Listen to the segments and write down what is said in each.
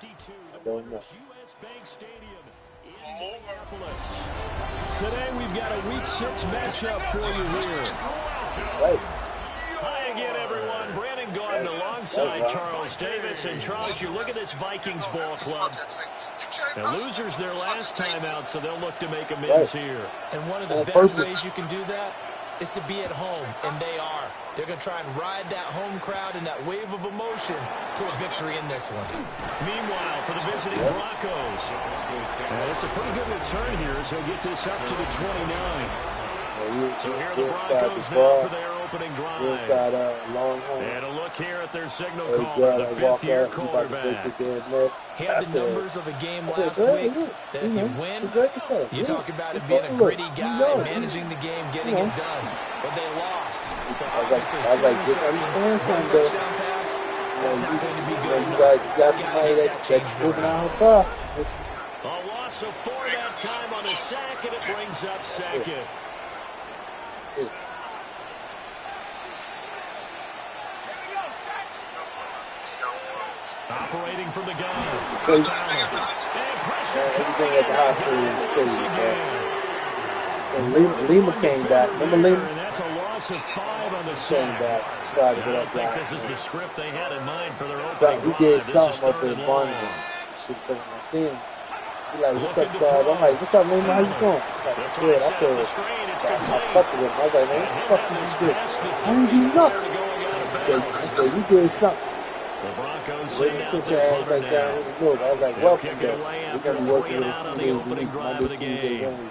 I don't know. Today we've got a Week 6 matchup for you here. Right. Hi again, everyone. Brandon Gordon alongside Charles Davis. And Charles, you look at this Vikings ball club. The losers their last time out, so they'll look to make amends here. And one of the best ways you can do that is to be at home, and they are. They're going to try and ride that home crowd and that wave of emotion to a victory in this one. Meanwhile, for the visiting Broncos, it's a pretty good return here as he'll get this up to the 29. So here are the Broncos now for their opening drive. Inside long home. And a look here at their signal caller, the fifth-year quarterback. He had the numbers of a game last week that if you win, you talk about it being a gritty guy, managing the game, getting it done. But they lost. So obviously, two interceptions, one touchdown pass, that's not going to be good enough. You got somebody that's moving out her car. A loss of 4 that time on the sack, and it brings up second. See. Operating from the gun. Crazy. And pressure Everything at the hospital is crazy, man. So Lima came back. Remember Lima? That's a loss of 5 on the sack. Came back. Started with I us think last this is the script they had in mind for their opening drive. He did drive. something up in Barnabas. Shit, so I see him. He like, what's up, Sarge? I'm like, what's up, Lima? How you doing? Like, good. I said, I fucked with him. I was like, man, what the fuck is this? How you beating up? I said, you did something. The Broncos Wait, sit your ass back down in the middle. I was like, welcome, guys. We're going to be working with this opening drive of the game.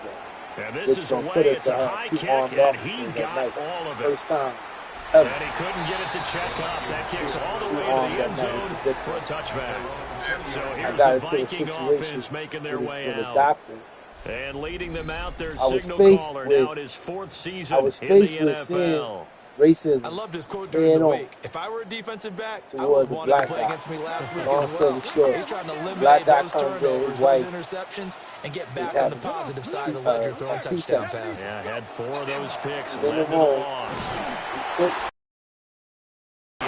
And this is a way, it's a high kick, and he got all of it. First time ever. And he couldn't get it to check up. That kicks all the way to the end zone for a touchback. So here's the Viking offense making their way out. And leading them out, their signal caller now in his 4th season in the NFL. Racism. I loved his quote during the week. If I were a defensive back, I would have wanted to play against me last week as well. He's trying to eliminate those turnovers, those interceptions, and get back on the positive side of the ledger, throwing touchdown passes. Yeah, had 4 of those picks, led to the loss.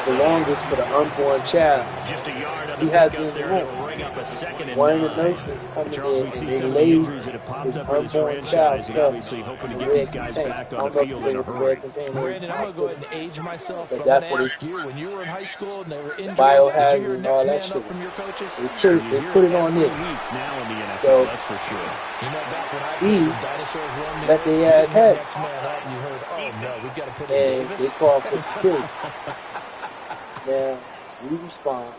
The longest for the unborn child. Just a yard he has in the room. One of the 9. nurses coming in and they laid his unborn child stuff. Obviously hoping to get these guys back on the field in a hurry. Brandon, I'm going to go ahead and age myself, but that's I'm what going to ask you, when you were in high school and they were injuries, biohazard did you hear and next all that man shit. up from your coaches? They put it on it. Now in the NFL, so that's for sure. You know, back when he dinosaurs run let their ass have next man up, you heard, oh no, we've got to put in Davis. They call for security. Now, we respond.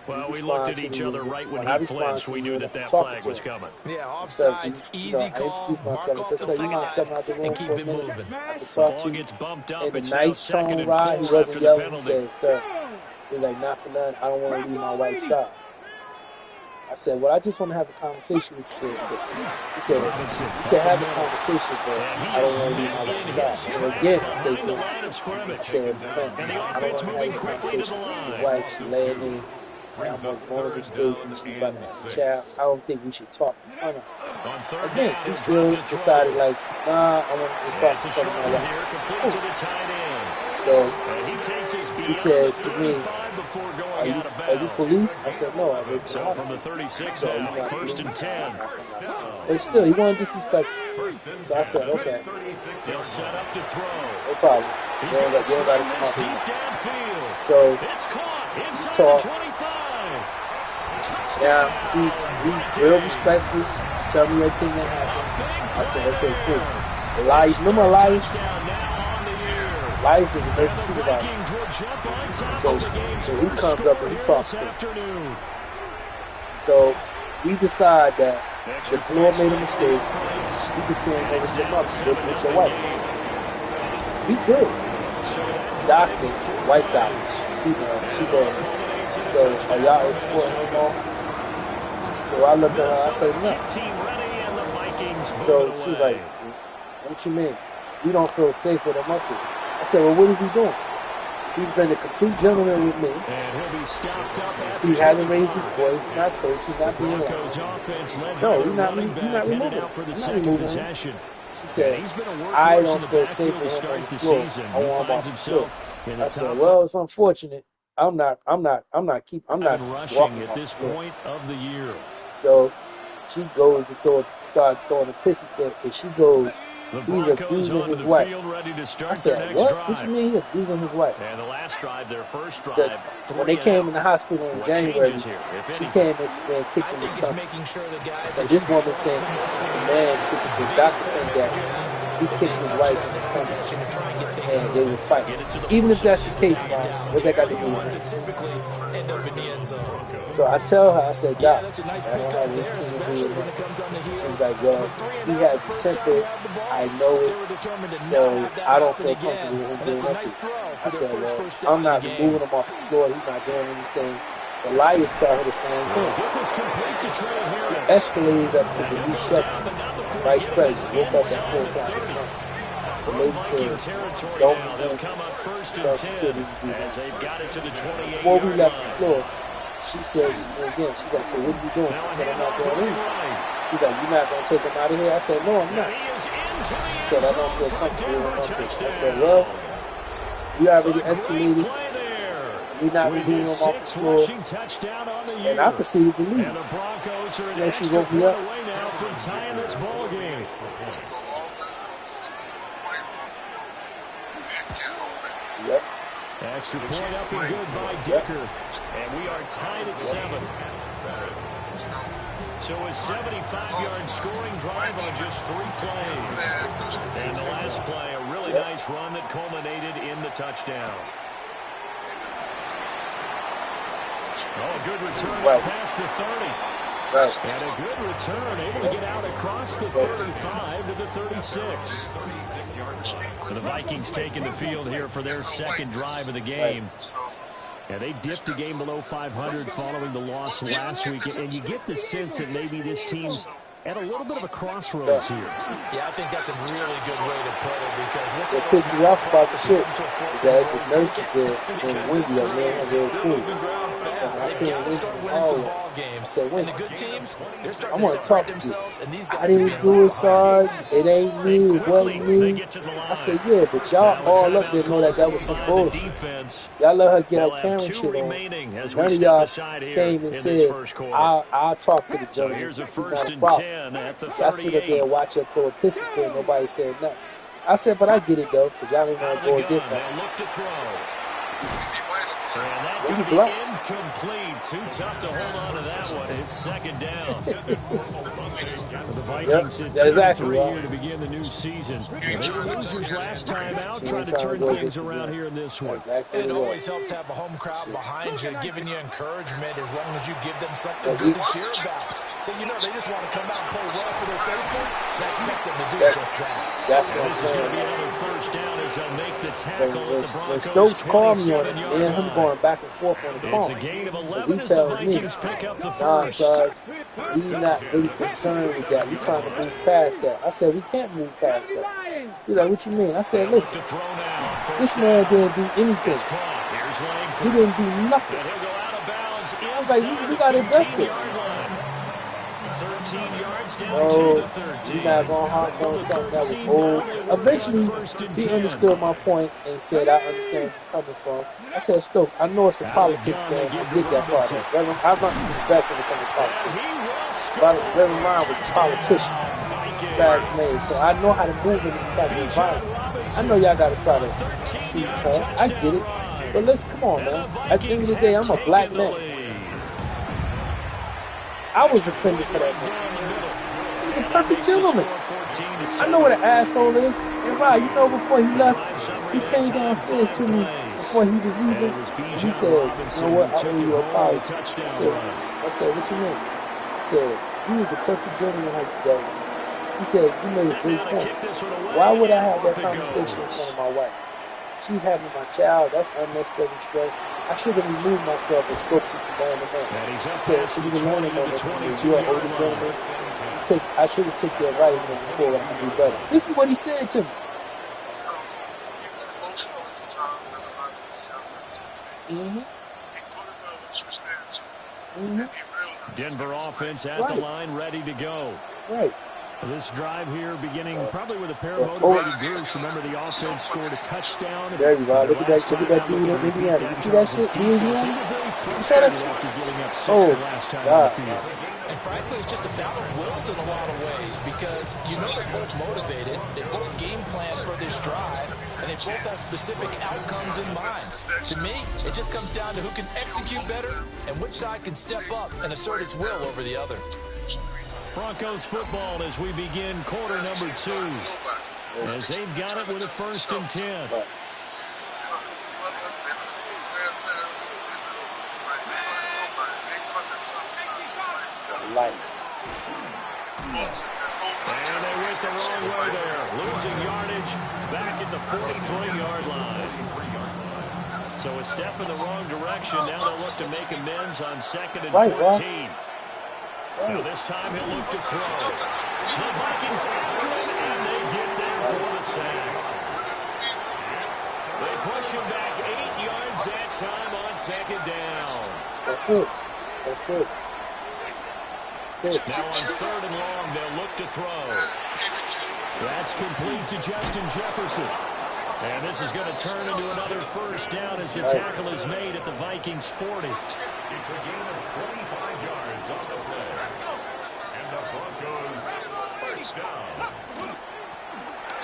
Well, we looked at each other right when he flinched. We knew that flag was coming. Yeah, offsides, easy call, mark off the flag, and keep it moving. I could talk to you gets bumped up. in a It's nice now tone 2nd ride. and He 4 wasn't after the yelling. He penalty. said, sir, he's like, not for nothing. I don't want to leave my wife's side. I said, well, I just want to have a conversation with you. He said, you can have a conversation, but I don't want to leave my wife's side. And again, I said to him, I said, man, I don't want to have a conversation with your wife. She laying in. I'm a vulnerable state. She's about to have a child. I don't think we should talk. No. Again, he still decided, like, nah, I want to just talk to my wife. So he says to me, are you police? I said, no, I work for the hospital. From the 36 now, 1st and 10. But still, he wanted to disrespect me. So I said, okay. He'll set up to throw. No problem. You don't got to come up here. So we talk. Now, he real respectful. Tell me everything that happened. I said, okay, cool. Elias, remember Elias? Elias is a nurse supervisor. So he comes up and he talks to him. So we decide that the floor made a mistake. You can send him with your mother, with your wife. We good. Doctor, white doctor, she goes, so are y'all escorting him on? So I looked at her, I said, no. So she's like, what you mean? You don't feel safe with him up here. I said, well, what is he doing? He's been a complete gentleman with me. He hasn't raised his voice, not cursing, not being loud. No, you're not removing him. I'm not removing him. She said, I don't feel safe with him on the floor. I want him off the floor. I said, well, it's unfortunate. I'm not rushing at this point of the year. So she goes to start throwing a pissy fit, and she goes, he's abusing his wife. I said, what? What you mean he's abusing his wife? And the last drive, their first drive, when they came in the hospital in January, she came and kicked in the stomach. And this woman think the man kicked the doctor think that he kicked his wife in the stomach, and they were fighting. Even if that's the case, what that got to do with it? So I tell her, I said, Doc, I don't have anything to do with it. She's like, well, he had temper. I know it, so I don't feel comfortable with him doing nothing. I said, well, I'm not moving him off the floor. He's not doing anything. The liars tell her the same thing. It escalated up to the Lee Shepherd, vice president, woke up at 4 o'clock. The lady said, don't tell security to do that. Before we left the floor, she says again, she's like, so what are you doing? I said, I'm not doing anything. She's like, you're not going to take him out of here? I said, no, I'm not. She said, I don't feel comfortable with him. I said, well, you already escalated. We're not removing him off the floor. And I proceeded to leave. You know, she woke me up. Yep. Extra point up and good by Dicker. And we are tied at 7. So a 75-yard scoring drive on just 3 plays. And the last play, a really nice run that culminated in the touchdown. Oh, a good return past the 30. And a good return, able to get out across the 35 to the 36. And the Vikings taking the field here for their second drive of the game. And they dipped the game below 500 following the loss last week. And you get the sense that maybe this team's at a little bit of a crossroads here. Yeah, I think that's a really good way to put it, because it pissed me off about the shit. Because the nurse there in Wednesday, man, real cool. So I seen all games. So when the good teams, I want to talk to you. I didn't do it, Sarge. It ain't me. It wasn't me. I said, yeah, but y'all all up there know that was some bullshit. Y'all let her get her Karen shit on. None of y'all came and said, I'll talk to the gentleman. He's not a problem. I sit up there and watch her throw a pissy fit. Nobody said nothing. I said, but I get it though, because y'all ain't gonna go against her. And that could be incomplete. Too tough to hold on to that one. It's second down. The Vikings hit 2-3 here to begin the new season. They were losers last time out, trying to turn things around here in this one. It always helps to have a home crowd behind you, giving you encouragement as long as you give them something good to cheer about. So, you know, they just want to come out and play well for their faithful. That's expect them to do just that. That's what I'm This is going to be saying. another first down as they'll make the So tackle at the when Broncos' Stokes called me on it, 27-yard me and him line. going back and forth on the It's call, a gain of because 11 he as the tells me, Vikings pick up the nah, first. son, we not really concerned with that. We trying to move past that. I said, we can't move past that. He's like, what you mean? I said, listen, To throw now. this man didn't do anything. It's caught. Here's He Langford. didn't do nothing. And he'll go out of bounds I was like, inside we the got to address this. 15-yard line. 13 yards down Oh, to the 13. you not going to harp on something that was old. Eventually, he understood my point and said, I understand where you're coming from. I said, Stokes, I know it's a politics game. I get that part of it. I'm not the best when it comes to politics. But Reverend Ryan was a politician. Slash man. So I know how to move in this type of environment. I know y'all got to try to please her. I get it. But let's, come on, man. At the end of the day, I'm a black man. I was offended for that man. He's a perfect gentleman. I know what an asshole is. And right, you know, before he left, he came downstairs to me before he was leaving. And he said, you know what, I owe you an apology. I said, what you mean? He said, you was the perfect gentleman like you go. He said, you made a great point. Why would I have that conversation in front of my wife? She's having my child. That's unnecessary stress. I should have removed myself and spoke to the man to man. I said, so you can learn about it. You're an older gentleman. I should have taken your advice before I could do better. This is what he said to me. Mm-hmm. Mm-hmm. Denver offense at the line, ready to go. Right. This drive here beginning probably with a pair of motivated groups. Remember, the offense scored a touchdown. There you go. Look at that dude in Indiana. You see that shit? Louisiana? You saw that shit? Oh, God. And frankly, it's just a battle of wills in a lot of ways because you know they're both motivated. They both game plan for this drive, and they both have specific outcomes in mind. To me, it just comes down to who can execute better and which side can step up and assert its will over the other. Broncos football as we begin quarter number 2. As they've got it with a 1st and 10. And they went the wrong way there. Losing yardage back at the 43-yard line. So a step in the wrong direction. Now they'll look to make amends on 2nd and 14. Now this time he'll look to throw. The Vikings after him, and they get there for the sack. They push him back 8 yards that time on 2nd down. That's it. That's it. That's it. Now on 3rd and long, they'll look to throw. That's complete to Justin Jefferson. And this is going to turn into another 1st down as the tackle is made at the Vikings 40. It's a gain of 25 yards on the play. And the Broncos 1st down.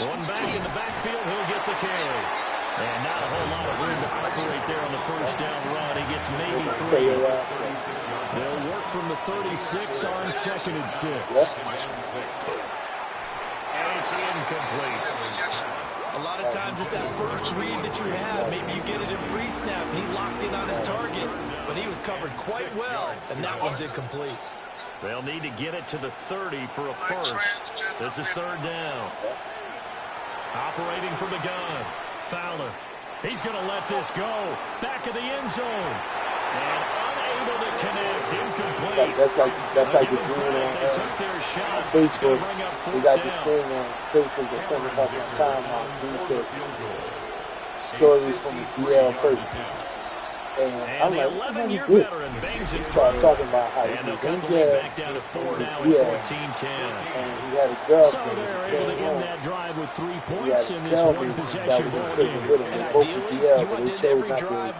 One back in the backfield, he'll get the carry. And not a whole lot of room to operate there on the 1st down run. He gets maybe 3. They'll work from the 36 on 2nd and 6. And it's incomplete. A lot of times it's that first read that you have. Maybe you get it in pre-snap, and he locked in on his target, but he was covered quite well, and that one's incomplete. They'll need to get it to the 30 for a 1st. This is 3rd down. Operating from the gun. Fowler. He's going to let this go. Back of the end zone. And unable to connect. Incomplete. That's like the green on Facebook. We got this thing on Facebook that comes up on timeout. He said stories from the DL person. And I'm like, what is this? He started talking about how he was in jail and he had a girlfriend that came home. He had a cellmate that was in prison with him. They both were DL, but they chose not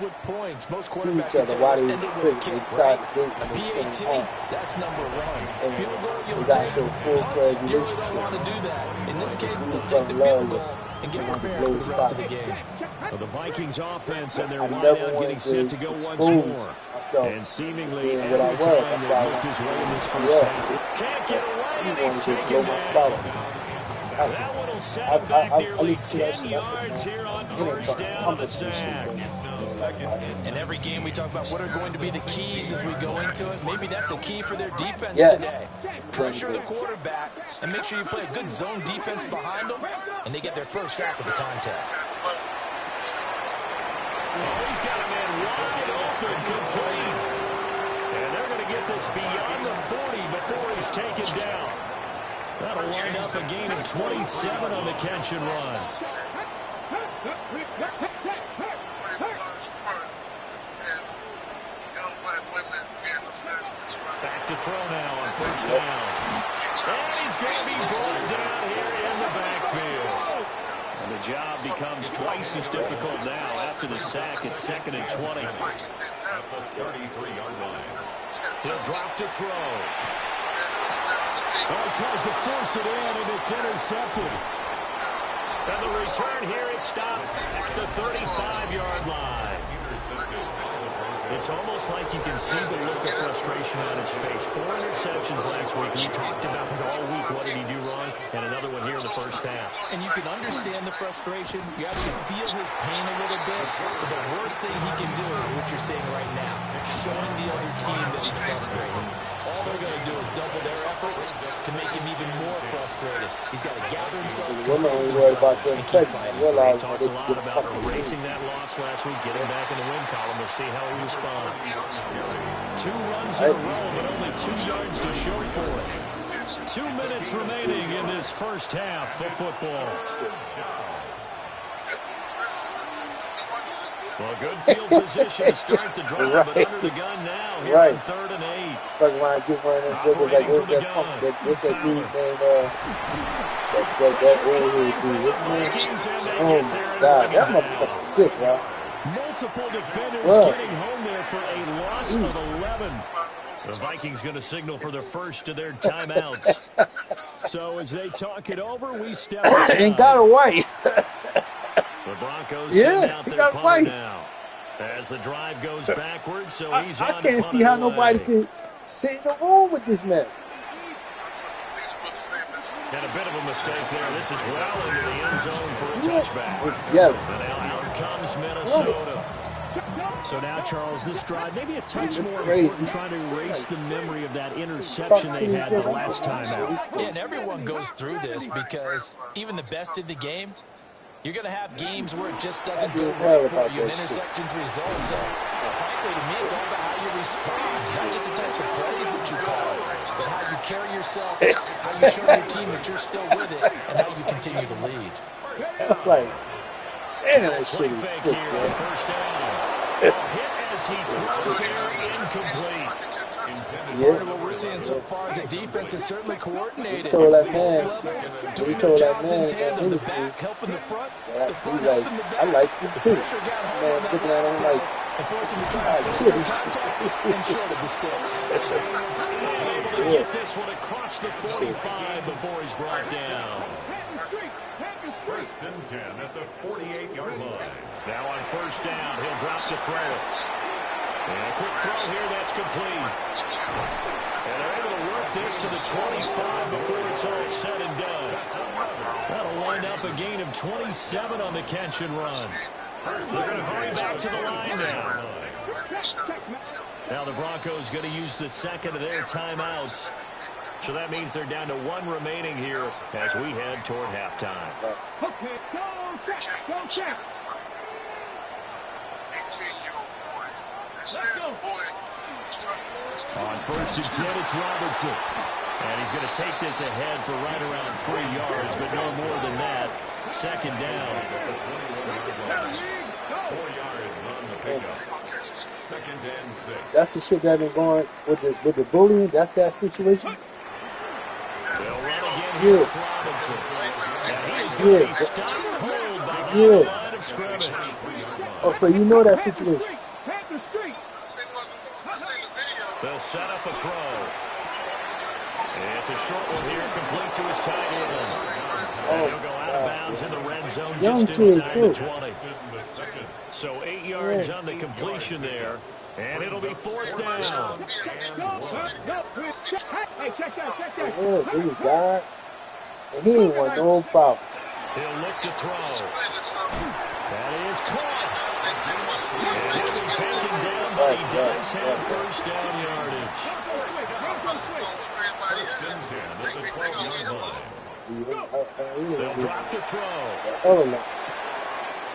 to see each other while they were in prison. They decided to date when they came home. And they got into a full-fledged relationship. And he fell in love with him. And get prepared for the rest of the game. Well, the Vikings offense and their wideout getting set to go once more. And seemingly every time they looked his way in this 1st half. Can't get away, and he's taken down. That one will set him back nearly 10 yards here on 1st down on the sack. In every game we talk about what are going to be the keys as we go into it. Maybe that's a key for their defense today. Pressure the quarterback and make sure you play a good zone defense behind them, and they get their 1st sack of the contest. Oh, he's got a man wide open, complete. And they're going to get this beyond the 40 before he's taken down. That'll wind up a gain of 27 on the catch and run. Back to throw now on 1st down. And he's going to be brought down here in the backfield. And the job becomes twice as difficult now after the sack at 2nd and 20. At the 33-yard line. He'll drop to throw. Well, he tries to force it in, and it's intercepted. And the return here is stopped at the 35-yard line. It's almost like you can see the look of frustration on his face. 4 interceptions last week. We talked about it all week. What did he do wrong? And another one here in the 1st half. And you can understand the frustration. You actually feel his pain a little bit. But the worst thing he can do is what you're saying right now. Showing the other team that he's frustrated. All they're going to do is double their efforts to make him even more frustrated. He's got to gather himself, compose himself, and keep fighting. We talked a lot about erasing that loss last week, getting back in the win column. We'll see how he responds. 2 runs in a row, but only 2 yards to show for it. 2 minutes remaining in this 1st half of football. Well, good field position to start the drive, right. but under the gun now here on 3rd and 8. Like when I get one of them dribbles, like what's that pump? What's that dude named, that old head dude? What's his name? Oh my God, that motherfucker's sick, bro. Multiple defenders getting home there for a loss of 11. The Vikings going to signal for the first of their timeouts. So as they talk it over, we step aside. And got a white. The Broncos send out their punter now. As the drive goes backwards, so he's on. I can't see how nobody could sit in the room with this man. And a bit of a mistake there. This is well into the end zone for a touchback. Yeah. And now out comes Minnesota. So now, Charles, this drive, maybe a touch more important, trying to erase the memory of that interception they had the last time out. Yeah, and everyone goes through this because even the best in the game, you're going to have games where it just doesn't go right for you, an interception's result. So, frankly, to me, it's all about how you respond, not just the types of plays that you call, but how you carry yourself, how you show your team that you're still with it, and how you continue to lead. Like, damn, that shit is sick, man. First down. Hit as he throws here, incomplete. What we're seeing so far is the defense is certainly coordinated. He told that man, the back helping the front. I like you too. Man, looking at him like, and forcing him to try to take contact and short of the sticks. Able to get this one across the 45 before he's brought down. 1st and 10 at the 48-yard line. Now on first down, he'll drop to throw it. And a quick throw here, that's complete. And they're able to work this to the 25 before it's all said and done. That'll wind up a gain of 27 on the catch and run. They're going to hurry back to the line now. Now the Broncos going to use the second of their timeouts. So that means they're down to one remaining here as we head toward halftime. Okay, go check, go check. Let's go. On 1st and 10, it's Robinson. And he's going to take this ahead for right around 3 yards, but no more than that. Second down. 4 yards on the pickup. 2nd and 6. That's the shit that been going with the bullying. That's that situation. They'll run again here with Robinson. And he's going to be stopped cold behind the line of scrimmage. Oh, so you know that situation. They'll set up a throw. And it's a short one here, complete to his tight end. And he'll go out of bounds in the red zone just inside the 20. So 8 yards on the completion there. And it'll be 4th down. Hey, check that. And he ain't want no problem. He'll look to throw. That is caught. And he'll be taken down, but he does have first down yardage. 1st and 10 at the 12-yard line. They'll drop to throw.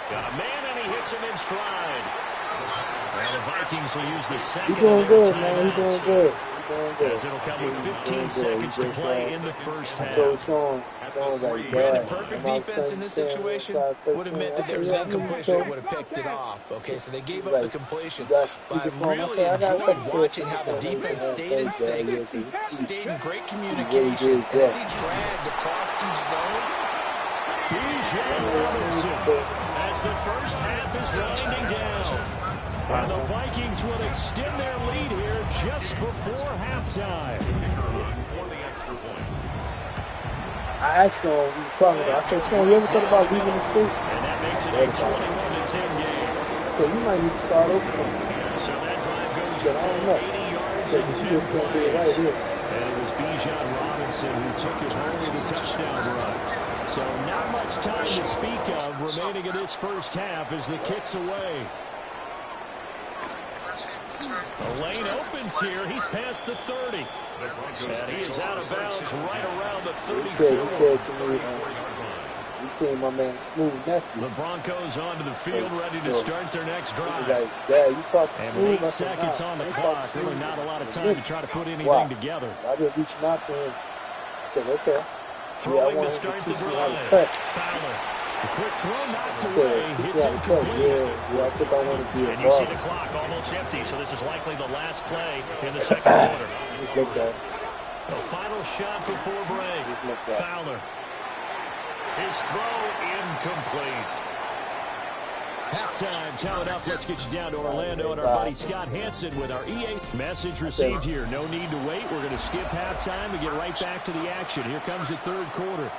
Got a man, and he hits him in stride. Well, the Vikings will use the second of their timeouts. He's doing good. As it'll come with 15 seconds to play in the first half. Brandon, perfect defense in this situation would have meant that there was an incompletion that would have picked it off. Okay, so they gave up the completion. But I really enjoyed watching how the defense stayed in sync, stayed in great communication, and as he dragged across each zone. As the first half is winding down. And the Vikings will extend their lead here just before halftime. I asked him, we were talking about, I said, Sean, you ever talk about leaving the state? And that makes it a 21-10 game. I said, you might need to start over sometime. So that drive goes I don't know. 80 yards I said, you just can't do it right here. And it was Bijan Robinson who took it home with a touchdown run. So not much time to speak of remaining in this first half as the kick's away. The lane opens here. He's past the 30. And he is out of bounds right around the 34. He said to me, you seen my man Smooth nephew. The Broncos onto the field ready to start their next drive. Like, Dad, you talk to Smooth? And 8 seconds on the clock. Really not a lot of time to try to put anything together. I've been reaching out to him. I said, okay. Throwing to start the drive. Fowler. A quick throw knocked I away. said, teach you how to coach. Yeah, I think I want to be a And you see the clock almost empty, so this is likely the last play in the second quarter. Just look at The final shot before break. Fowler. His throw incomplete. Halftime coming up. Let's get you down to Orlando and our buddy Scott Hansen with our EA message received here. No need to wait. We're going to skip halftime and get right back to the action. Here comes the third quarter.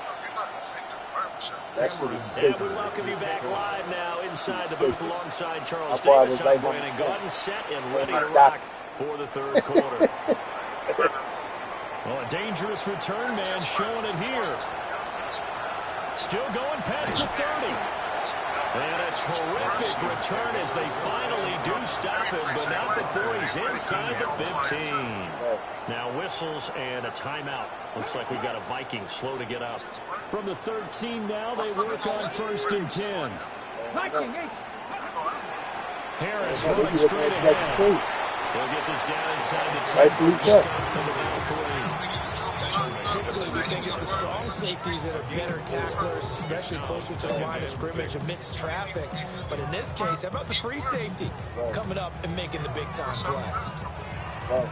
And we welcome you back live now inside the booth alongside Charles Davis. I'm Brandon Gordon, set and ready to rock for the third quarter. Well, a dangerous return man showing it here. Still going past the 30. And a terrific return as they finally do stop him, but not before he's inside the 15. Now whistles and a timeout. Looks like we've got a Viking slow to get up. From the 13 now, they work on 1st and 10. Harris running straight ahead. They'll get this down inside the 10. Typically, we think it's the strong safeties that are better tacklers, especially closer to the line of scrimmage amidst traffic. But in this case, how about the free safety coming up and making the big-time play?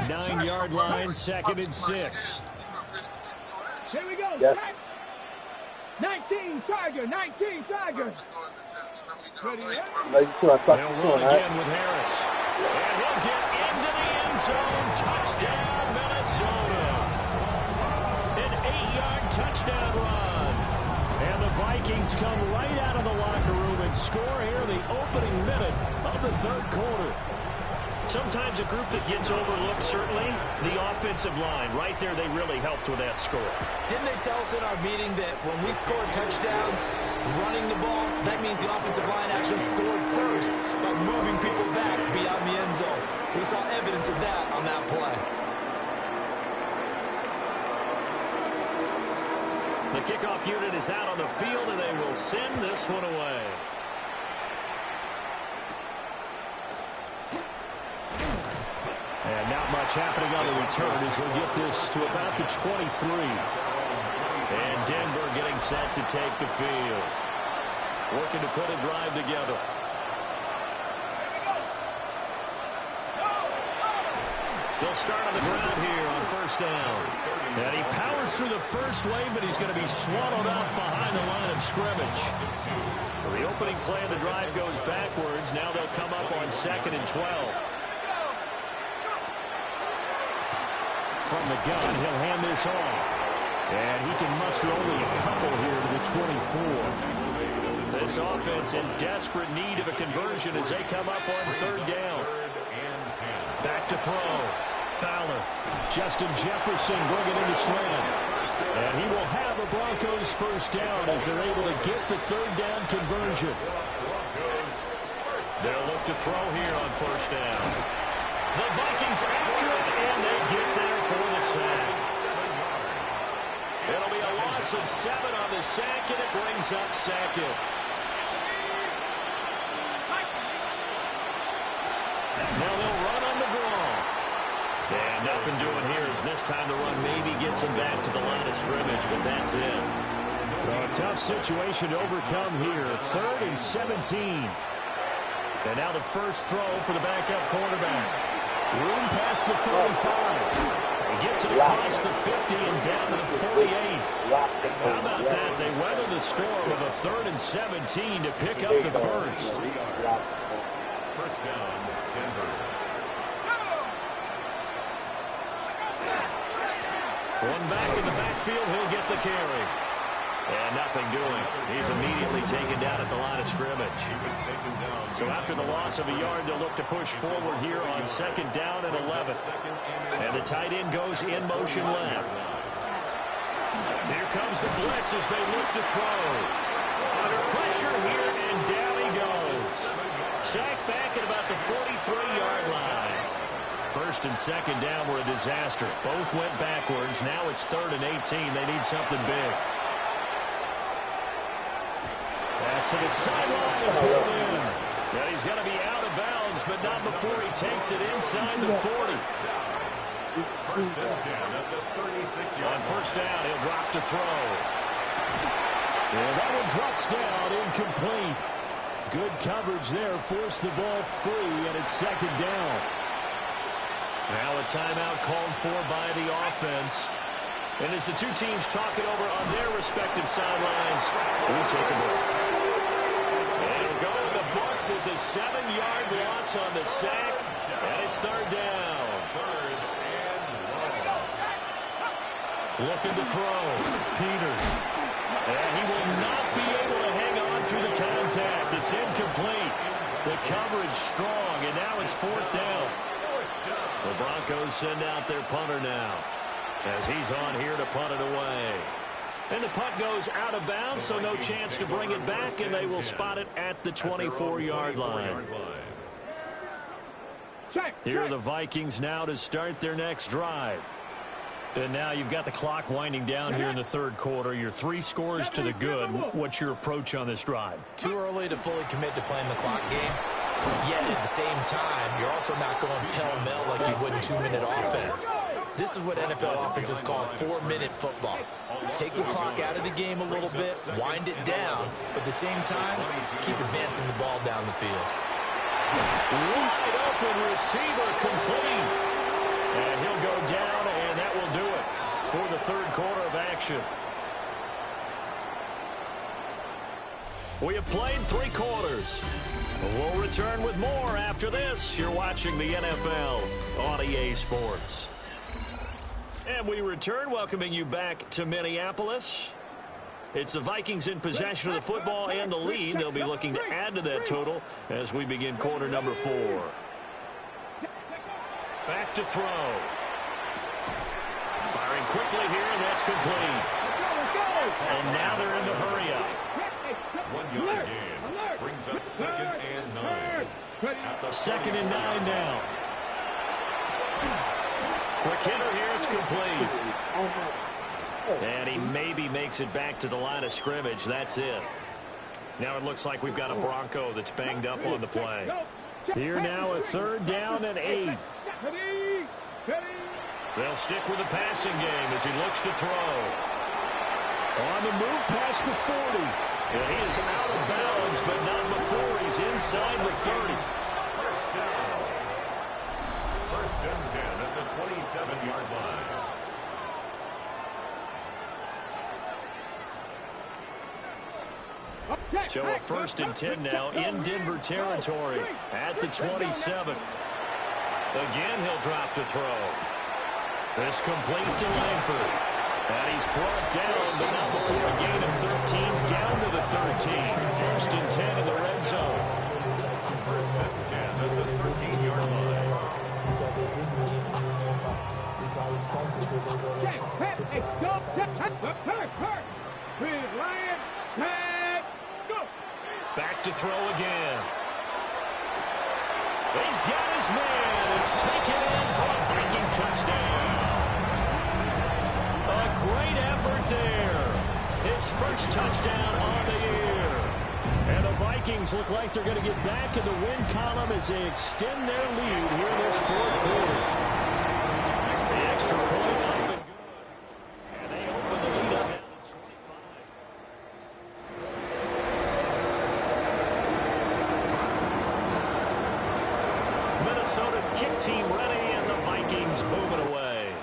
9-yard line, 2nd and 6. Here we go. Yes. 19 Tiger, 19 Tiger. Like too, I talked to someone, right? Again with Harris. And he'll get into the end zone. Touchdown, Minnesota. An 8-yard touchdown run. And the Vikings come right out of the locker room and score here in the opening minute of the third quarter. Sometimes a group that gets overlooked, certainly, the offensive line. Right there, they really helped with that score. Didn't they tell us in our meeting that when we score touchdowns, running the ball, that means the offensive line actually scored first by moving people back beyond the end zone. We saw evidence of that on that play. The kickoff unit is out on the field, and they will send this one away. And not much happening on the return as he'll get this to about the 23. And Denver getting set to take the field. Working to put a drive together. They'll start on the ground here on 1st down. And he powers through the first wave, but he's going to be swallowed up behind the line of scrimmage. So the opening play of the drive goes backwards. Now they'll come up on 2nd and 12. From the gun, he'll hand this off. And he can muster only a couple here to the 24. This offense in desperate need of a conversion as they come up on 3rd down. Back to throw. Fowler. Justin Jefferson bringing in the slant. And he will have a Broncos 1st down as they're able to get the 3rd down conversion. They'll look to throw here on 1st down. The Vikings after it, and they get there for the sack. It'll be a loss of 7 on the sack, and it brings up 2nd. Now they'll run on the draw. And nothing doing here as this time the run maybe gets them back to the line of scrimmage, but that's it. Well, a tough situation to overcome here. 3rd and 17. And now the first throw for the backup quarterback. Room past the 35. He gets it across the 50 and down to the 48. How about that? They weather the storm of a 3rd and 17 to pick up the first. 1st down, Denver. One back in the backfield, he'll get the carry. And nothing doing. He's immediately taken down at the line of scrimmage. So after the loss of a yard, they'll look to push forward here on 2nd down and 11. And the tight end goes in motion left. Here comes the blitz as they look to throw. Under pressure here, and down he goes. Sacked back at about the 43-yard line. 1st and 2nd down were a disaster. Both went backwards. Now it's 3rd and 18. They need something big. Pass to the sideline and pulled in. And he's going to be out of bounds, but not before he takes it inside the 40. 1st and 10 at the 36-yard line. On 1st down, he'll drop to throw. And that one drops down, incomplete. Good coverage there, forced the ball free, and it's second down. Now a timeout called for by the offense. And as the two teams talk it over on their respective sidelines, we take a break. And it'll go in the books as a 7-yard loss on the sack, and it's third down. Looking to throw. Peters. And he will not be able to hang on through the contact. It's incomplete. The coverage strong, and now it's fourth down. The Broncos send out their punter now, as he's on here to punt it away. And the punt goes out of bounds, so no chance to bring it back, and they will spot it at the 24-yard line. Here are the Vikings now to start their next drive. And now you've got the clock winding down here in the third quarter. You're 3 scores to the good. What's your approach on this drive? Too early to fully commit to playing the clock game. Yet at the same time, you're also not going pell-mell like you would in 2-minute offense. This is what NFL offenses call 4-minute football. Take the clock out of the game a little bit, wind it down, but at the same time, keep advancing the ball down the field. Wide open receiver complete. And he'll go down, and that will do it for the third quarter of action. We have played 3 quarters. We'll return with more after this. You're watching the NFL on EA Sports. And we return, welcoming you back to Minneapolis. It's the Vikings in possession of the football and the lead. They'll be looking to add to that total as we begin quarter number 4. Back to throw. Firing quickly here, and that's complete. And now they're in the hurry up. 1 yard gain brings up second and 9. Second and 9 now. Quick hitter here, it's complete. And he maybe makes it back to the line of scrimmage. That's it. Now it looks like we've got a Bronco that's banged up on the play. Here now a third down and 8. They'll stick with the passing game as he looks to throw. On the move past the 40. And he is out of bounds, but not before he's inside the 30. First down. First and 10 at the 27-yard line. So a first and 10 now in Denver territory at the 27. Again, he'll drop to throw. This complete to Langford. And he's brought down, but not before a gain of 13, down to the 13. First and 10 in the red zone. First and 10 at the 13-yard line. Back to throw again. He's got his man. It's taken in for a Viking touchdown. A great effort there. His first touchdown on the year. And the Vikings look like they're going to get back in the win column as they extend their lead here in this fourth quarter. The extra point up and good. And they open the lead up now to 25. Minnesota's kick team ready, and the Vikings boom it away.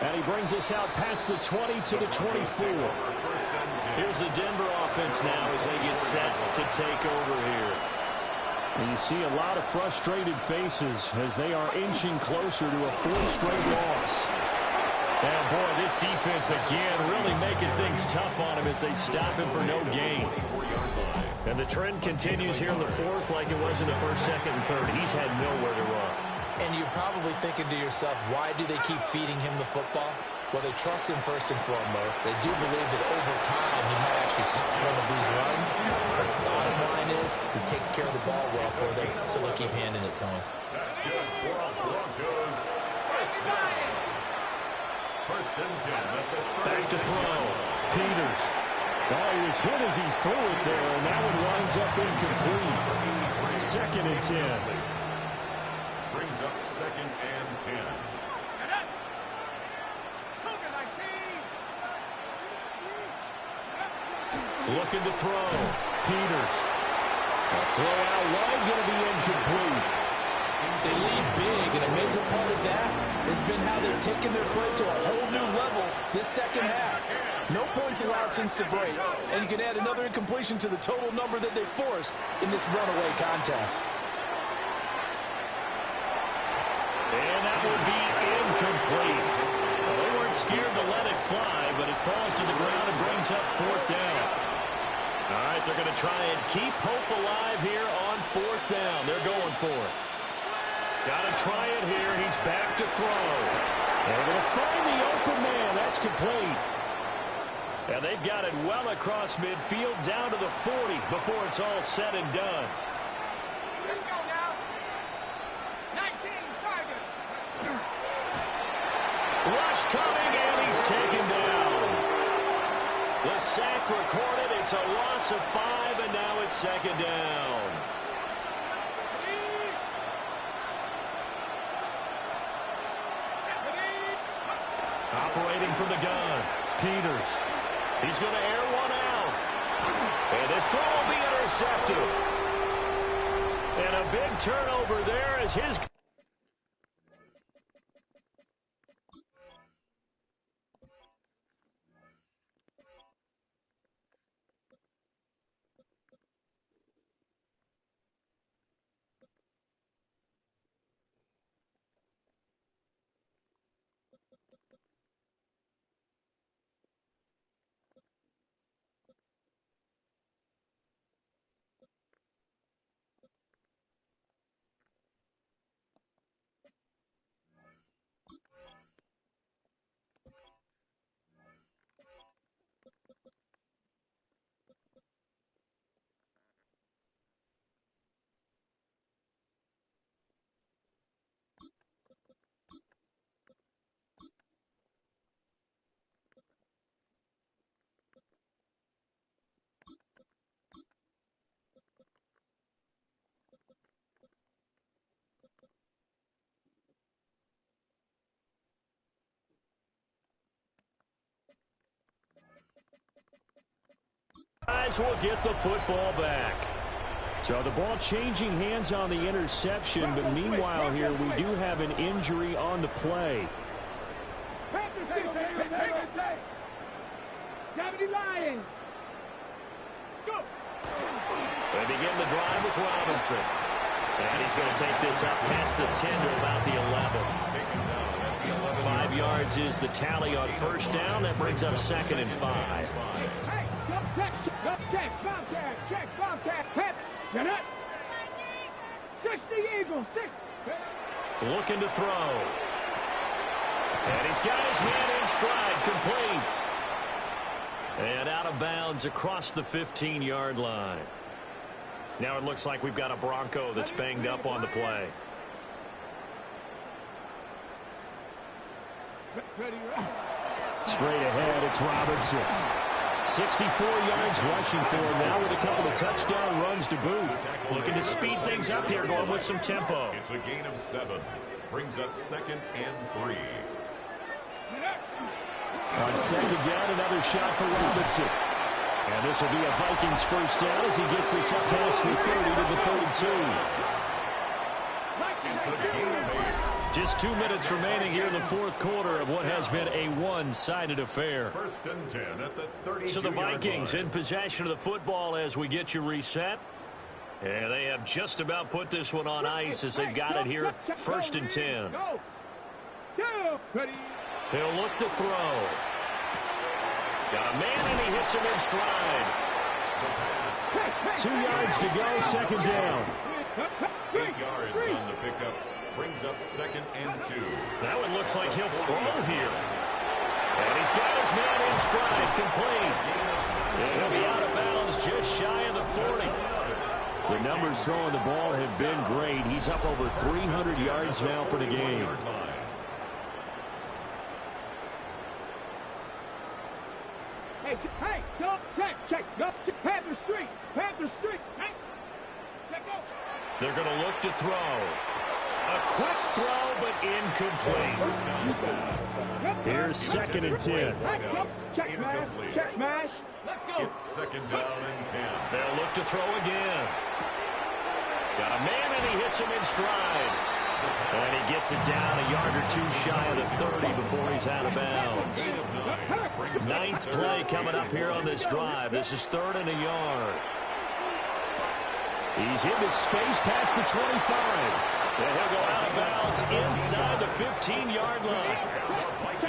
And he brings us out past the 20 to the 24. Here's the Denver offense now as they get set to take over here. And you see a lot of frustrated faces as they are inching closer to a 4th straight loss. And boy, this defense again really making things tough on him as they stop him for no gain. And the trend continues here in the 4th like it was in the 1st, 2nd, and 3rd. He's had nowhere to run. And you're probably thinking to yourself, why do they keep feeding him the football? Well, they trust him first and foremost. They do believe that over time he might actually pop one of these runs. But the bottom line is he takes care of the ball well for them, so they'll keep handing it to him. That's good for all Broncos. First down. First and 10 at the Back to throw. Peters. Oh, he was hit as he threw it there, and that one winds up incomplete. Second and 10. Brings up second and 10. Looking to throw. Peters. A throw out wide, going to be incomplete. They lead big, and a major part of that has been how they've taken their play to a whole new level this second half. No points allowed since the break, and you can add another incompletion to the total number that they forced in this runaway contest. And that will be incomplete. Well, they weren't scared to let it fly, but it falls to the ground and brings up fourth down. All right, they're going to try and keep hope alive here on fourth down. They're going for it. Got to try it here. He's back to throw. They're going to find the open man. That's complete. And they've got it well across midfield down to the 40 before it's all said and done. Let's go now. 19, target. Rush coming, and he's taken down. The sack recorded. It's a loss of 5, and now it's second down. Operating from the gun, Peters. He's going to air one out. And this throw will be intercepted. And a big turnover there as his... Guys will get the football back. So the ball changing hands on the interception, but meanwhile here we do have an injury on the play. Lions. Go. They begin the drive with Robinson. And he's going to take this up past the 10 to about the 11. 5 yards is the tally on first down. That brings up second and 5. Hey, check, Bobcat, Pep, you're not. 60 Eagles, 6. Looking to throw. And he's got his man in stride, complete. And out of bounds across the 15-yard line. Now it looks like we've got a Bronco that's banged up on the play. Straight ahead, it's Robinson. 64 yards rushing for him now with a couple of touchdown runs to boot. Looking to speed things up here, going with some tempo. It's a gain of 7. Brings up second and 3. On second down, another shot for Robinson. And this will be a Vikings first down as he gets this up past the 30 to the 32. Just 2 minutes remaining here in the fourth quarter of what has been a one-sided affair. First and 10 at the 32-yard So the Vikings line. in possession of the football as we get you reset. And they have just about put this one on ice as they've got it here, first and 10. He'll look to throw. Got a man, and he hits him in stride. 2 yards to go, second down. 8 yards on the pickup. Brings up second and 2. That one looks like he'll throw here. And he's got his man in stride, complete. And he'll be out of bounds just shy of the 40. The numbers throwing the ball have been great. He's up over 300 yards now for the game. Hey, go, check, go, Panther Street, hey, check, go. They're going to look to throw. A quick throw, but incomplete. Here's 2nd and 10. Check smash. Check smash. Let's go. It's 2nd down and 10. They'll look to throw again. Got a man, and he hits him in stride. And he gets it down a yard or 2 shy of the 30 before he's out of bounds. 9th play coming up here on this drive. This is 3rd and a yard. He's into space past the 25. And he'll go out of bounds inside the 15-yard line.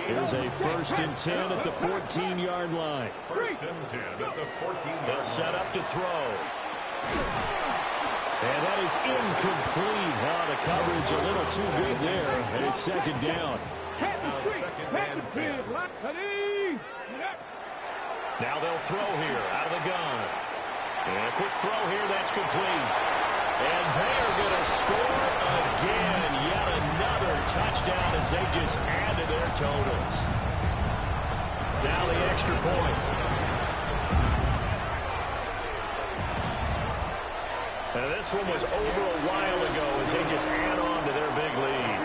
Here's a 1st and 10 at the 14-yard line. 1st and 10 at the 14-yard line. They'll set up to throw. And that is incomplete. Wow, the coverage a little too good there. And it's 2nd down. Now they'll throw here out of the gun. And a quick throw here, that's complete. And they're going to score again. Yet another touchdown as they just add to their totals. Now the extra point. Now this one was over a while ago as they just add on to their big lead.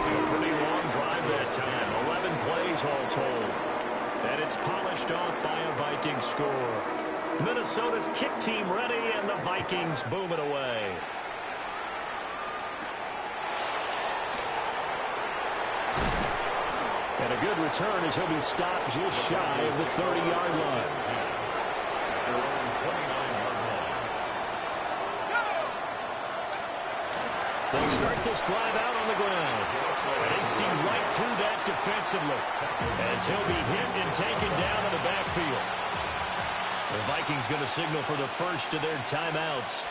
A pretty long drive that time. 11 plays all told. And it's polished off by a Vikings score. Minnesota's kick team ready, and the Vikings boom it away. And a good return as he'll be stopped just shy of the 30-yard line. They start this drive out on the ground. And they see right through that defensively as he'll be hit and taken down in the backfield. The Vikings going to signal for the first of their timeouts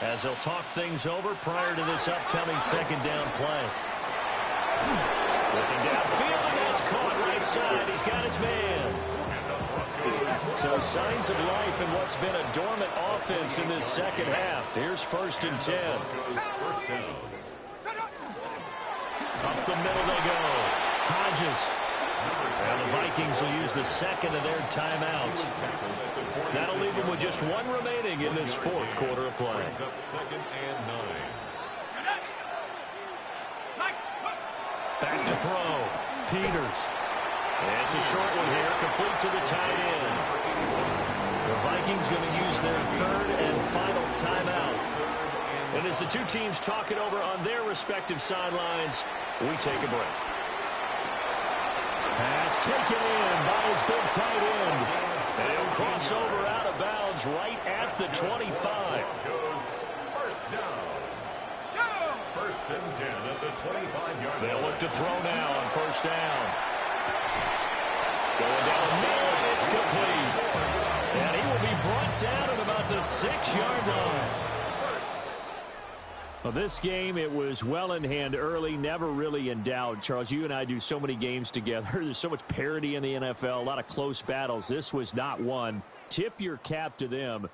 as they'll talk things over prior to this upcoming 2nd down play. Looking downfield, and that's caught right side. He's got his man. So signs of life in what's been a dormant offense in this 2nd half. Here's 1st and 10. Up the middle they go. Hodges. And the Vikings will use the 2nd of their timeouts. That'll leave them with just 1 remaining in this 4th quarter of play. Brings up 2nd and 9. Back to throw. Peters. And it's a short one here, complete to the tight end. The Vikings going to use their 3rd and final timeout. And as the two teams talk it over on their respective sidelines, we take a break. Pass taken in by his big tight end. And he'll cross over out of bounds right at the 25. Goes 1st down. 1st and 10 at the 25-yard line. They'll look to throw now on 1st down. Going down the middle, and it's complete. And he will be brought down at about the 6-yard line. Well, this game, it was well in hand early, never really in doubt. Charles, you and I do so many games together. There's so much parity in the NFL, a lot of close battles. This was not one. Tip your cap to them.